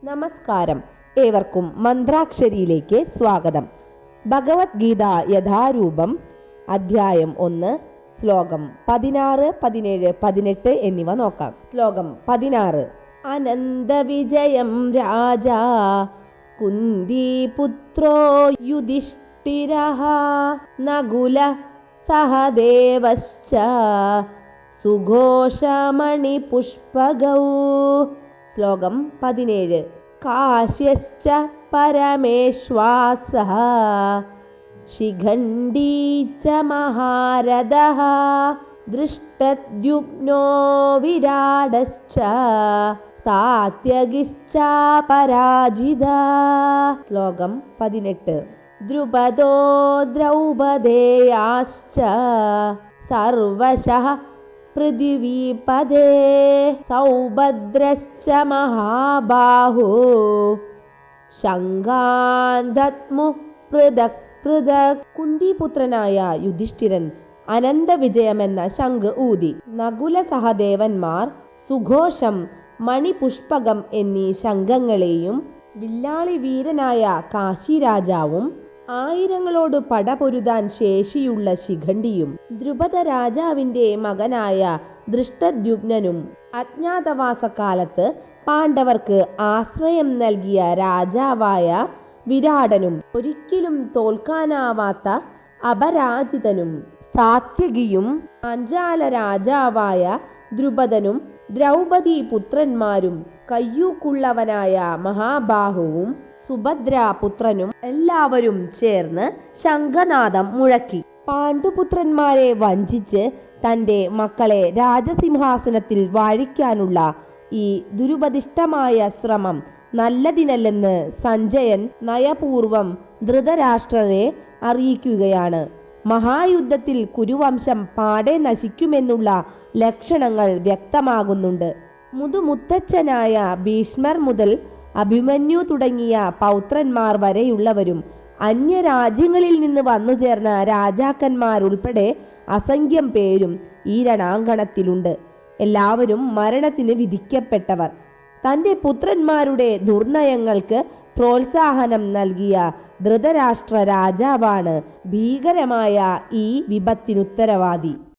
നമസ്കാരം. ഏവർക്കും മന്ത്രാക്ഷരിയിലേക്ക് സ്വാഗതം. ഭഗവത്ഗീത യഥാരൂപം അധ്യായം 1 ശ്ലോകം 16, 17, 18 എന്നിവ നോക്കാം. ശ്ലോകം 16. അനന്തവിജയം രാജാ കുന്തിപുത്രോ യുധിഷ്ഠിരഃ നകുല സഹദേവശ്ച സുഘോഷമണിപുഷ്പഗൗ. ശ്ലോകം 17. കാശ്യശ്ച പരമേശ്വാസഃ ശിഖണ്ഡീ ച മഹാരഥഃ ദൃഷ്ടദ്യുമ്നോ വിരാടശ്ച സാത്യകിശ്ച പരാജിതഃ. ശ്ലോകം 18. ദ്രുപദോ ദ്രൗപദേയാശ്ച സർവശഃ പൃഥിവീപദേ സൗഭദ്രശ്ച മഹാബാഹോ ശങ്കാൻ ദദ്മു പൃഥക് പൃഥക്. കുന്തിപുത്രനായ യുധിഷ്ഠിരൻ അനന്തവിജയമെന്ന ശംഖ് ഊതി. നകുല സഹദേവന്മാർ സുഘോഷം, മണിപുഷ്പകം എന്നീ ശംഖങ്ങളെയും വില്ലാളി വീരനായ കാശി രാജാവും ആയിരങ്ങളോട് പടപൊരുതാൻ ശേഷിയുള്ള ശിഖണ്ഡിയും ദ്രുപദ രാജാവിന്റെ മകനായ ദൃഷ്ടദ്യുമ്നനും അജ്ഞാതവാസകാലത്ത് പാണ്ഡവർക്ക് ആശ്രയം നൽകിയ രാജാവായ വിരാടനും ഒരിക്കലും തോൽക്കാനാവാത്ത അപരാജിതനും സാത്യകിയും പാഞ്ചാല രാജാവായ ദ്രുപദനും ദ്രൗപദി പുത്രന്മാരും കയ്യൂക്കുള്ളവനായ മഹാബാഹുവും സുഭദ്രാപുത്രനും എല്ലാവരും ചേർന്ന് ശംഖനാദം മുഴക്കി. പാണ്ഡുപുത്രന്മാരെ വഞ്ചിച്ച് തൻ്റെ മക്കളെ രാജസിംഹാസനത്തിൽ വാഴിക്കാനുള്ള ഈ ദുരുപദിഷ്ടമായ ശ്രമം നല്ലതിനല്ലെന്ന് സഞ്ജയൻ നയപൂർവം ധൃതരാഷ്ട്രരെ അറിയിക്കുകയാണ്. മഹായുദ്ധത്തിൽ കുരുവംശം പാടെ നശിക്കുമെന്നുള്ള ലക്ഷണങ്ങൾ വ്യക്തമാകുന്നുണ്ട്. മുതുമുത്തച്ഛനായ ഭീഷ്മർ മുതൽ അഭിമന്യു തുടങ്ങിയ പൗത്രന്മാർ വരെയുള്ളവരും അന്യരാജ്യങ്ങളിൽ നിന്ന് വന്നുചേർന്ന രാജാക്കന്മാരുൾപ്പെടെ അസംഖ്യം പേരും ഈ രണാങ്കണത്തിലുണ്ട്. എല്ലാവരും മരണത്തിന് വിധിക്കപ്പെട്ടവർ. തൻ്റെ പുത്രന്മാരുടെ ദുർനയങ്ങൾക്ക് പ്രോത്സാഹനം നൽകിയ ധൃതരാഷ്ട്ര രാജാവാണ് ഭീകരമായ ഈ വിപത്തിനുത്തരവാദി.